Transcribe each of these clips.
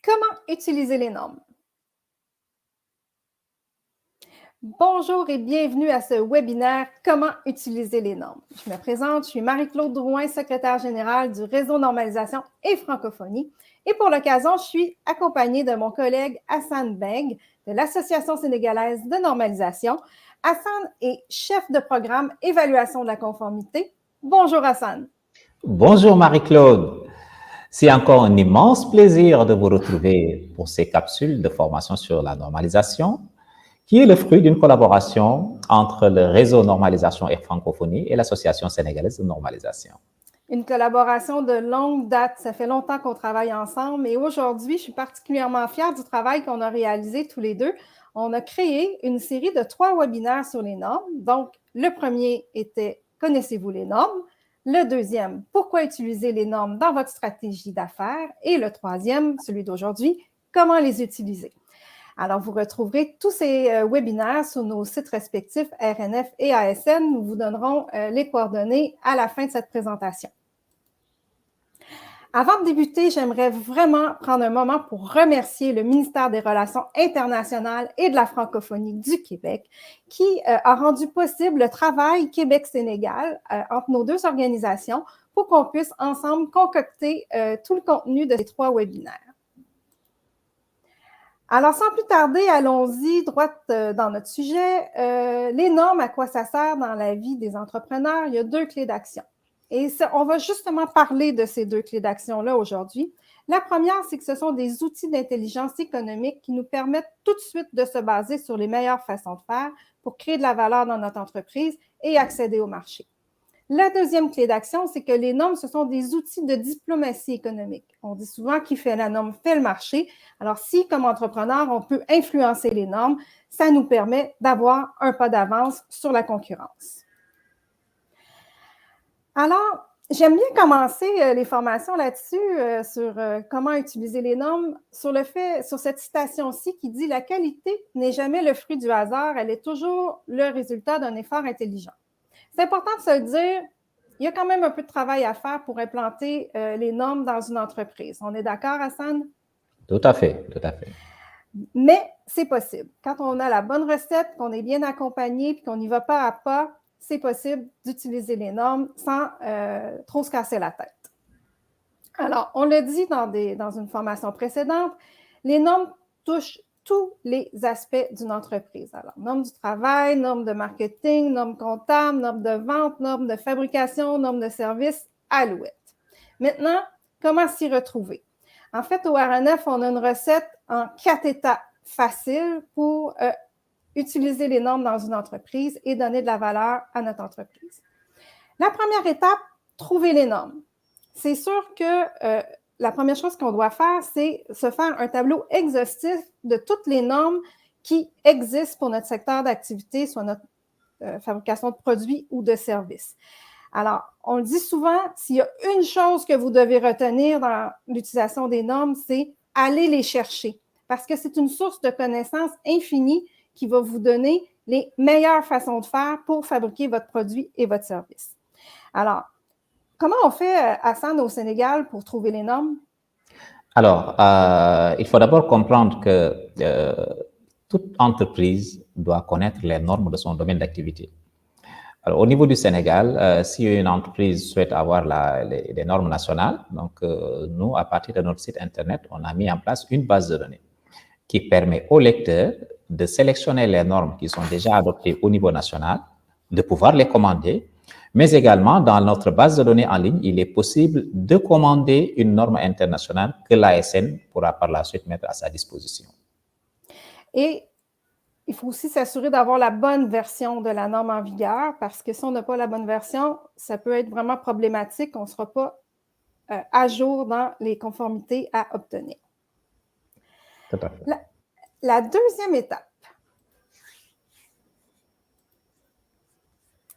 Comment utiliser les normes? Bonjour et bienvenue à ce webinaire « Comment utiliser les normes ». Je me présente, je suis Marie-Claude Drouin, secrétaire générale du Réseau Normalisation et Francophonie. Et pour l'occasion, je suis accompagnée de mon collègue Hassan Beng de l'Association sénégalaise de normalisation. Hassan est chef de programme Évaluation de la conformité. Bonjour Hassan. Bonjour Marie-Claude. C'est encore un immense plaisir de vous retrouver pour ces capsules de formation sur la normalisation, qui est le fruit d'une collaboration entre le Réseau Normalisation et Francophonie et l'Association sénégalaise de normalisation. Une collaboration de longue date. Ça fait longtemps qu'on travaille ensemble et aujourd'hui, je suis particulièrement fière du travail qu'on a réalisé tous les deux. On a créé une série de 3 webinaires sur les normes. Donc, le premier était « Connaissez-vous les normes ?» Le deuxième, « Pourquoi utiliser les normes dans votre stratégie d'affaires ?» Et le troisième, celui d'aujourd'hui, « Comment les utiliser ?» Alors, vous retrouverez tous ces webinaires sur nos sites respectifs RNF et ASN. Nous vous donnerons les coordonnées à la fin de cette présentation. Avant de débuter, j'aimerais vraiment prendre un moment pour remercier le ministère des Relations internationales et de la francophonie du Québec qui a rendu possible le travail Québec-Sénégal entre nos deux organisations pour qu'on puisse ensemble concocter tout le contenu de ces 3 webinaires. Alors, sans plus tarder, allons-y droit dans notre sujet. Les normes, à quoi ça sert dans la vie des entrepreneurs? Il y a 2 clés d'action. Et on va justement parler de ces 2 clés d'action-là aujourd'hui. La première, c'est que ce sont des outils d'intelligence économique qui nous permettent tout de suite de se baser sur les meilleures façons de faire pour créer de la valeur dans notre entreprise et accéder au marché. La deuxième clé d'action, c'est que les normes, ce sont des outils de diplomatie économique. On dit souvent qui fait la norme fait le marché. Alors, si, comme entrepreneur, on peut influencer les normes, ça nous permet d'avoir un pas d'avance sur la concurrence. Alors, j'aime bien commencer les formations là-dessus, sur comment utiliser les normes, sur cette citation-ci qui dit « La qualité n'est jamais le fruit du hasard, elle est toujours le résultat d'un effort intelligent ». C'est important de se dire, il y a quand même un peu de travail à faire pour implanter les normes dans une entreprise. On est d'accord, Hassan? Tout à fait, tout à fait. Mais c'est possible. Quand on a la bonne recette, qu'on est bien accompagné et qu'on n'y va pas à pas, c'est possible d'utiliser les normes sans trop se casser la tête. Alors, on l'a dit dans une formation précédente, les normes touchent tous les aspects d'une entreprise. Alors, normes du travail, normes de marketing, normes comptables, normes de vente, normes de fabrication, normes de service, alouette. Maintenant, comment s'y retrouver? En fait, au RNF, on a une recette en 4 étapes faciles pour utiliser les normes dans une entreprise et donner de la valeur à notre entreprise. La première étape, trouver les normes. C'est sûr que la première chose qu'on doit faire, c'est se faire un tableau exhaustif de toutes les normes qui existent pour notre secteur d'activité, soit notre fabrication de produits ou de services. Alors, on le dit souvent, s'il y a une chose que vous devez retenir dans l'utilisation des normes, c'est aller les chercher parce que c'est une source de connaissances infinie qui va vous donner les meilleures façons de faire pour fabriquer votre produit et votre service. Alors, comment on fait, Hassan, au Sénégal pour trouver les normes? Alors, il faut d'abord comprendre que toute entreprise doit connaître les normes de son domaine d'activité. Alors, au niveau du Sénégal, si une entreprise souhaite avoir les normes nationales, donc nous, à partir de notre site Internet, on a mis en place une base de données qui permet aux lecteurs de sélectionner les normes qui sont déjà adoptées au niveau national, de pouvoir les commander, mais également dans notre base de données en ligne, il est possible de commander une norme internationale que l'ASN pourra par la suite mettre à sa disposition. Et il faut aussi s'assurer d'avoir la bonne version de la norme en vigueur parce que si on n'a pas la bonne version, ça peut être vraiment problématique. On ne sera pas à jour dans les conformités à obtenir. Tout à fait. La deuxième étape,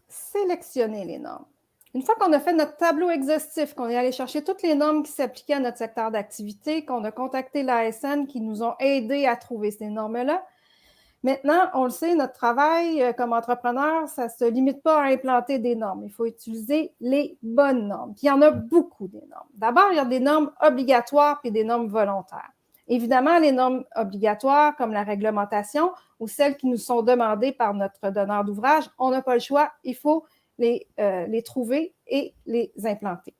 sélectionner les normes. Une fois qu'on a fait notre tableau exhaustif, qu'on est allé chercher toutes les normes qui s'appliquaient à notre secteur d'activité, qu'on a contacté l'ASN qui nous ont aidés à trouver ces normes-là, maintenant, on le sait, notre travail comme entrepreneur, ça ne se limite pas à implanter des normes. Il faut utiliser les bonnes normes. Puis il y en a beaucoup des normes. D'abord, il y a des normes obligatoires et des normes volontaires. Évidemment, les normes obligatoires comme la réglementation ou celles qui nous sont demandées par notre donneur d'ouvrage, on n'a pas le choix, il faut les trouver et les implanter.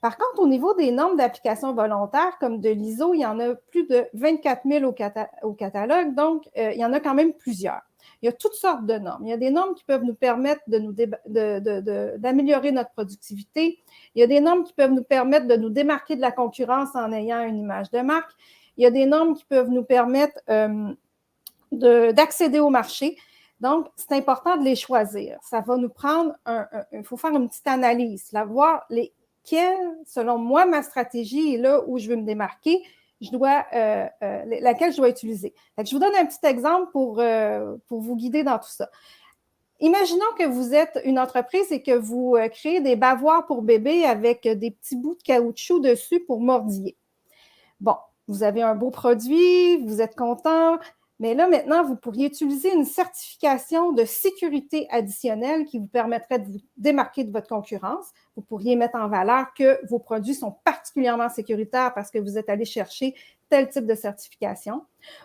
Par contre, au niveau des normes d'application volontaire, comme de l'ISO, il y en a plus de 24 000 au catalogue, donc il y en a quand même plusieurs. Il y a toutes sortes de normes. Il y a des normes qui peuvent nous permettre d'améliorer notre productivité. Il y a des normes qui peuvent nous permettre de nous démarquer de la concurrence en ayant une image de marque. Il y a des normes qui peuvent nous permettre d'accéder au marché. Donc, c'est important de les choisir. Ça va nous prendre il faut faire une petite analyse, là, voir selon moi, ma stratégie est là où je veux me démarquer, laquelle je dois utiliser. Donc, je vous donne un petit exemple pour vous guider dans tout ça. Imaginons que vous êtes une entreprise et que vous créez des bavoirs pour bébés avec des petits bouts de caoutchouc dessus pour mordiller. Bon, vous avez un beau produit, vous êtes content, mais là, maintenant, vous pourriez utiliser une certification de sécurité additionnelle qui vous permettrait de vous démarquer de votre concurrence. Vous pourriez mettre en valeur que vos produits sont particulièrement sécuritaires parce que vous êtes allé chercher tel type de certification.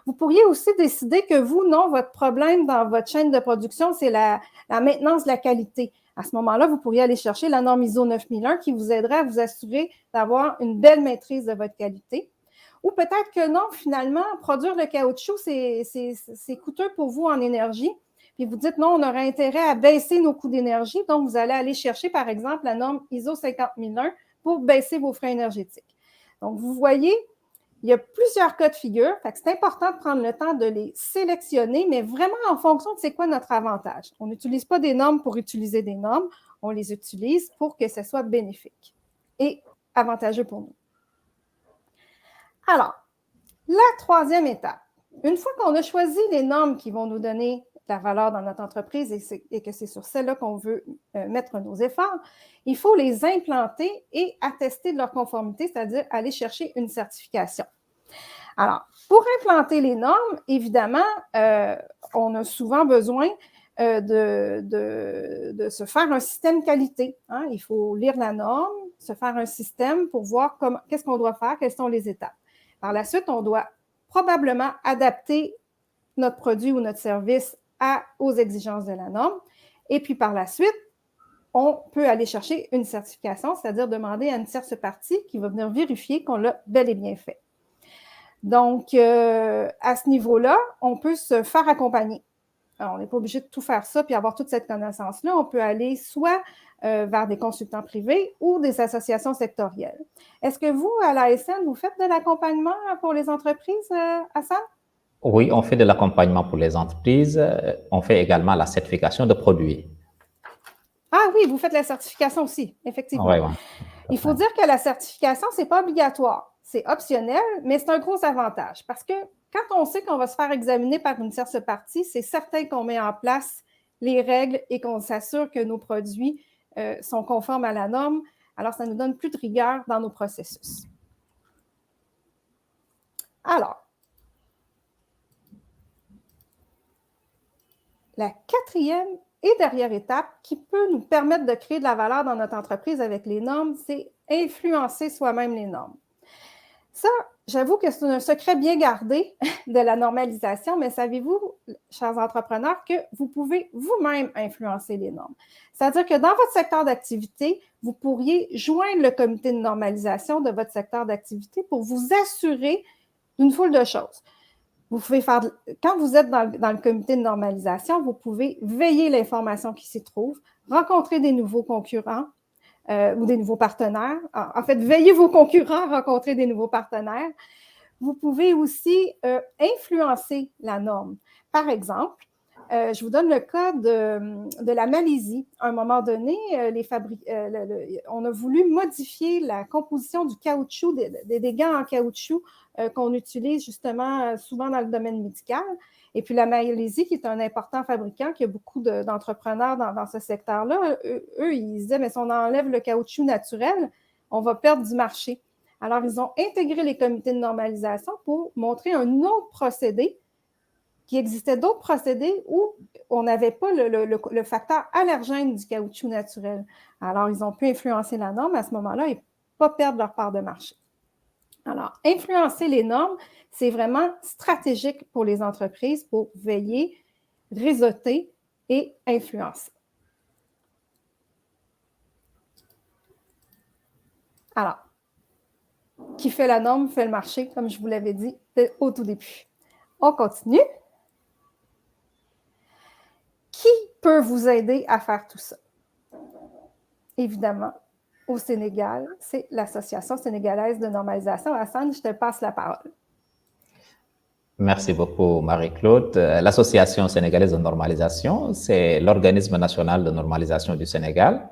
Vous pourriez aussi décider que vous, non, votre problème dans votre chaîne de production, c'est la maintenance de la qualité. À ce moment-là, vous pourriez aller chercher la norme ISO 9001 qui vous aiderait à vous assurer d'avoir une belle maîtrise de votre qualité. Ou peut-être que non, finalement, produire le caoutchouc, c'est coûteux pour vous en énergie. Puis vous dites, non, on aurait intérêt à baisser nos coûts d'énergie. Donc, vous allez aller chercher, par exemple, la norme ISO 50001 pour baisser vos frais énergétiques. Donc, vous voyez, il y a plusieurs cas de figure. C'est important de prendre le temps de les sélectionner, mais vraiment en fonction de c'est quoi notre avantage. On n'utilise pas des normes pour utiliser des normes. On les utilise pour que ce soit bénéfique et avantageux pour nous. Alors, la troisième étape, une fois qu'on a choisi les normes qui vont nous donner la valeur dans notre entreprise et que c'est sur celles-là qu'on veut mettre nos efforts, il faut les implanter et attester de leur conformité, c'est-à-dire aller chercher une certification. Alors, pour implanter les normes, évidemment, on a souvent besoin de se faire un système qualité. Hein? Il faut lire la norme, se faire un système pour voir qu'est-ce qu'on doit faire, quelles sont les étapes. Par la suite, on doit probablement adapter notre produit ou notre service aux exigences de la norme. Et puis, par la suite, on peut aller chercher une certification, c'est-à-dire demander à une tierce partie qui va venir vérifier qu'on l'a bel et bien fait. Donc, à ce niveau-là, on peut se faire accompagner. Alors, on n'est pas obligé de tout faire ça puis avoir toute cette connaissance-là. On peut aller soit vers des consultants privés ou des associations sectorielles. Est-ce que vous, à l'ASN, vous faites de l'accompagnement pour les entreprises, Hassan? Oui, on fait de l'accompagnement pour les entreprises. On fait également la certification de produits. Ah oui, vous faites la certification aussi, effectivement. Oui, oui. Il faut dire que la certification, ce n'est pas obligatoire. C'est optionnel, mais c'est un gros avantage parce que quand on sait qu'on va se faire examiner par une tierce partie, c'est certain qu'on met en place les règles et qu'on s'assure que nos produits sont conformes à la norme. Alors, ça nous donne plus de rigueur dans nos processus. Alors, la quatrième et dernière étape qui peut nous permettre de créer de la valeur dans notre entreprise avec les normes, c'est influencer soi-même les normes. Ça, j'avoue que c'est un secret bien gardé de la normalisation, mais savez-vous, chers entrepreneurs, que vous pouvez vous-même influencer les normes. C'est-à-dire que dans votre secteur d'activité, vous pourriez joindre le comité de normalisation de votre secteur d'activité pour vous assurer d'une foule de choses. Vous pouvez faire, quand vous êtes dans le comité de normalisation, vous pouvez veiller l'information qui s'y trouve, rencontrer des nouveaux concurrents ou des nouveaux partenaires. En fait, veillez vos concurrents, rencontrer des nouveaux partenaires. Vous pouvez aussi influencer la norme. Par exemple, je vous donne le cas de la Malaisie. À un moment donné, on a voulu modifier la composition du caoutchouc, des gants en caoutchouc qu'on utilise justement souvent dans le domaine médical. Et puis la Malaisie, qui est un important fabricant, qui a beaucoup d'entrepreneurs dans ce secteur-là, eux, ils disaient, mais si on enlève le caoutchouc naturel, on va perdre du marché. Alors, ils ont intégré les comités de normalisation pour montrer un autre procédé, qu'il existait d'autres procédés où on n'avait pas le facteur allergène du caoutchouc naturel. Alors, ils ont pu influencer la norme à ce moment-là et pas perdre leur part de marché. Alors, influencer les normes, c'est vraiment stratégique pour les entreprises pour veiller, réseauter et influencer. Alors, qui fait la norme fait le marché, comme je vous l'avais dit au tout début. On continue. Qui peut vous aider à faire tout ça? Évidemment, au Sénégal, c'est l'Association sénégalaise de normalisation. Hassan, je te passe la parole. Merci beaucoup, Marie-Claude. L'Association sénégalaise de normalisation, c'est l'organisme national de normalisation du Sénégal,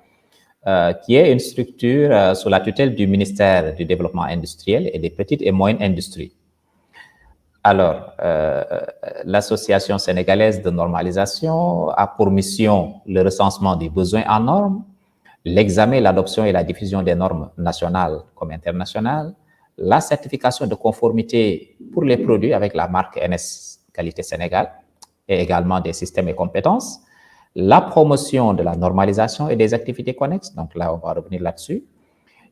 qui est une structure sous la tutelle du ministère du Développement industriel et des petites et moyennes industries. Alors, l'Association sénégalaise de normalisation a pour mission le recensement des besoins en normes, l'examen, l'adoption et la diffusion des normes nationales comme internationales, la certification de conformité pour les produits avec la marque NS Qualité Sénégal et également des systèmes et compétences, la promotion de la normalisation et des activités connexes, donc là on va revenir là-dessus,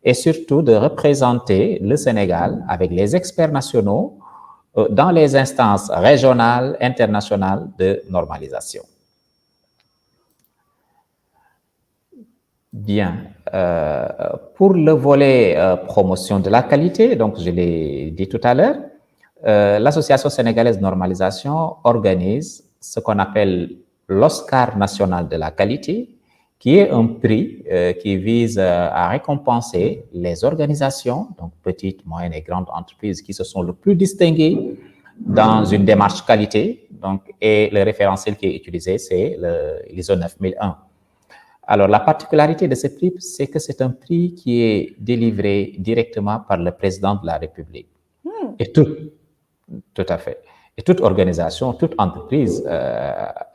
et surtout de représenter le Sénégal avec les experts nationaux dans les instances régionales, internationales de normalisation. Bien. Pour le volet promotion de la qualité, donc je l'ai dit tout à l'heure, l'Association sénégalaise de normalisation organise ce qu'on appelle l'Oscar national de la qualité, qui est un prix qui vise à récompenser les organisations, donc petites, moyennes et grandes entreprises qui se sont le plus distinguées dans une démarche qualité. Donc, et le référentiel qui est utilisé, c'est l'ISO 9001. Alors, la particularité de ce prix, c'est que c'est un prix qui est délivré directement par le président de la République. Et tout à fait. Et toute organisation, toute entreprise,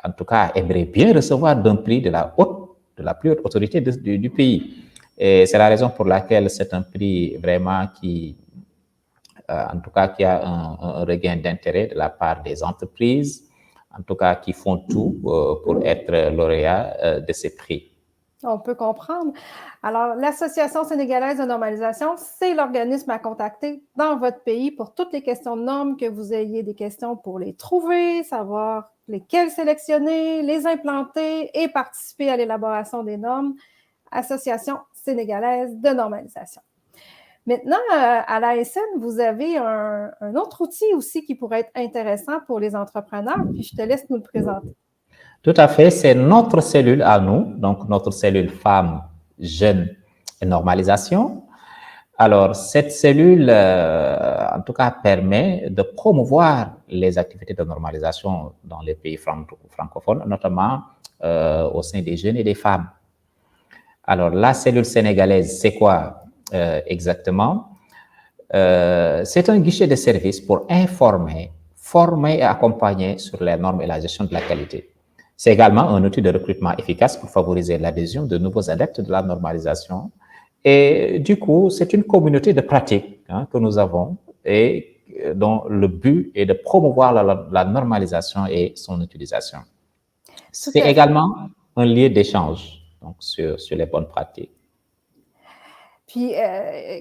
en tout cas, aimerait bien recevoir d'un prix de la plus haute autorité du pays. Et c'est la raison pour laquelle c'est un prix vraiment qui, en tout cas, qui a un regain d'intérêt de la part des entreprises, en tout cas, qui font tout pour être lauréats de ces prix. On peut comprendre. Alors, l'Association sénégalaise de normalisation, c'est l'organisme à contacter dans votre pays pour toutes les questions de normes, que vous ayez des questions pour les trouver, savoir lesquelles sélectionner, les implanter et participer à l'élaboration des normes. Association sénégalaise de normalisation. Maintenant, à l'ASN, vous avez un autre outil aussi qui pourrait être intéressant pour les entrepreneurs, puis je te laisse nous le présenter. Tout à fait, c'est notre cellule à nous, donc notre cellule femmes, jeunes et normalisation. Alors, cette cellule, en tout cas, permet de promouvoir les activités de normalisation dans les pays francophones, notamment au sein des jeunes et des femmes. Alors, la cellule sénégalaise, c'est quoi exactement? C'est un guichet de service pour informer, former et accompagner sur les normes et la gestion de la qualité. C'est également un outil de recrutement efficace pour favoriser l'adhésion de nouveaux adeptes de la normalisation. Et du coup, c'est une communauté de pratique que nous avons et dont le but est de promouvoir la normalisation et son utilisation. C'est également un lieu d'échange sur les bonnes pratiques. Puis,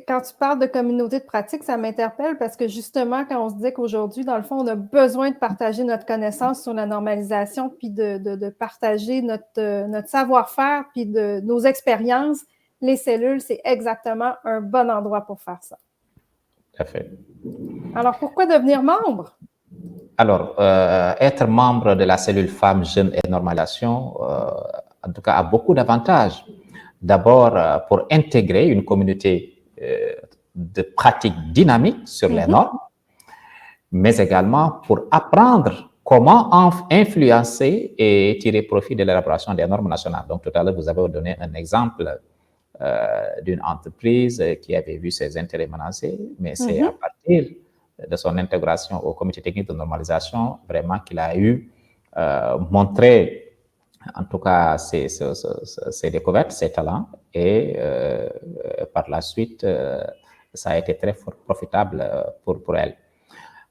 quand tu parles de communauté de pratique, ça m'interpelle parce que justement, quand on se dit qu'aujourd'hui, dans le fond, on a besoin de partager notre connaissance sur la normalisation, puis de partager notre savoir-faire, puis de nos expériences, les cellules, c'est exactement un bon endroit pour faire ça. Tout à fait. Alors, pourquoi devenir membre? Alors, être membre de la cellule femmes, jeunes et normalisation, en tout cas, a beaucoup d'avantages. D'abord, pour intégrer une communauté de pratiques dynamiques sur les normes, mais également pour apprendre comment influencer et tirer profit de l'élaboration des normes nationales. Donc, tout à l'heure, vous avez donné un exemple d'une entreprise qui avait vu ses intérêts menacés, mais c'est à partir de son intégration au comité technique de normalisation vraiment qu'il a eu montré en tout cas ses découvertes, ses talents, et par la suite, ça a été très profitable pour elle.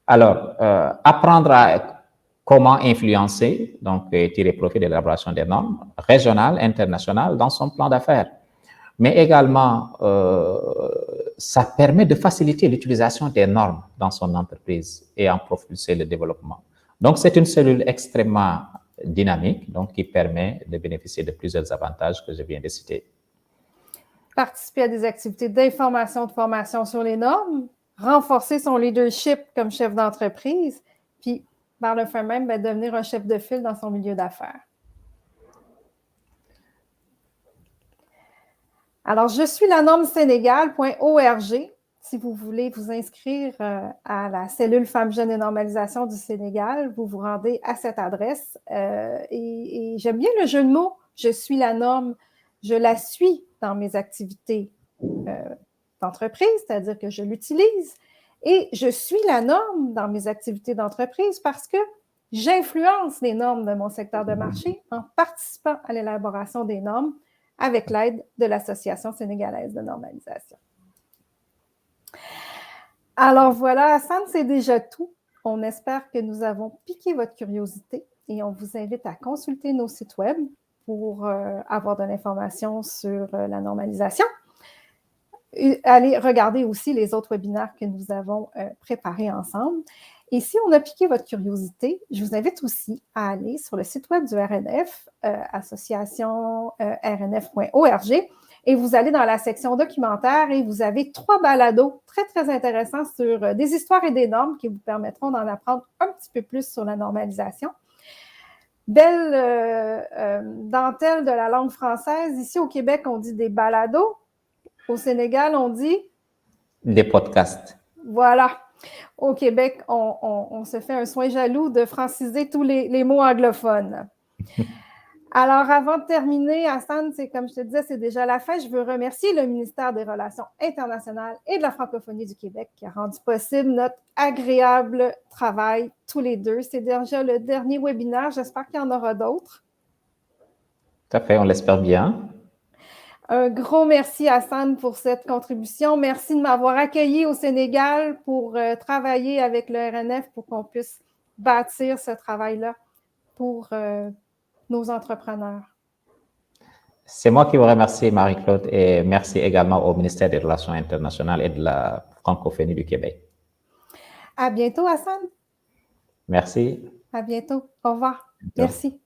Alors, apprendre à comment influencer, donc tirer profit de l'élaboration des normes régionales, internationales dans son plan d'affaires, mais également ça permet de faciliter l'utilisation des normes dans son entreprise et en propulser le développement. Donc, c'est une cellule extrêmement dynamique, donc qui permet de bénéficier de plusieurs avantages que je viens de citer. Participer à des activités d'information, de formation sur les normes, renforcer son leadership comme chef d'entreprise, puis par le fait même, devenir un chef de file dans son milieu d'affaires. Alors, je suis la norme Sénégal.org. Si vous voulez vous inscrire à la cellule Femmes, Jeunes et Normalisation du Sénégal, vous vous rendez à cette adresse. Et j'aime bien le jeu de mots. Je suis la norme. Je la suis dans mes activités d'entreprise, c'est-à-dire que je l'utilise. Et je suis la norme dans mes activités d'entreprise parce que j'influence les normes de mon secteur de marché en participant à l'élaboration des normes avec l'aide de l'Association sénégalaise de normalisation. Alors voilà, Hassan, c'est déjà tout. On espère que nous avons piqué votre curiosité et on vous invite à consulter nos sites web pour avoir de l'information sur la normalisation. Allez regarder aussi les autres webinaires que nous avons préparés ensemble. Et si on a piqué votre curiosité, je vous invite aussi à aller sur le site web du RNF, association-rnf.org, et vous allez dans la section documentaire et vous avez 3 balados très, très intéressants sur des histoires et des normes qui vous permettront d'en apprendre un petit peu plus sur la normalisation. Belle dentelle de la langue française. Ici, au Québec, on dit des balados. Au Sénégal, on dit? Des podcasts. Voilà. Au Québec, on se fait un soin jaloux de franciser tous les mots anglophones. Alors, avant de terminer, Hassan, comme je te disais, c'est déjà la fin. Je veux remercier le ministère des Relations internationales et de la francophonie du Québec qui a rendu possible notre agréable travail tous les deux. C'est déjà le dernier webinaire. J'espère qu'il y en aura d'autres. Tout à fait, on l'espère bien. Un gros merci, Hassan, pour cette contribution. Merci de m'avoir accueilli au Sénégal pour travailler avec le RNF pour qu'on puisse bâtir ce travail-là pour nos entrepreneurs. C'est moi qui vous remercie, Marie-Claude, et merci également au ministère des Relations internationales et de la francophonie du Québec. À bientôt, Hassan. Merci. À bientôt. Au revoir. Merci.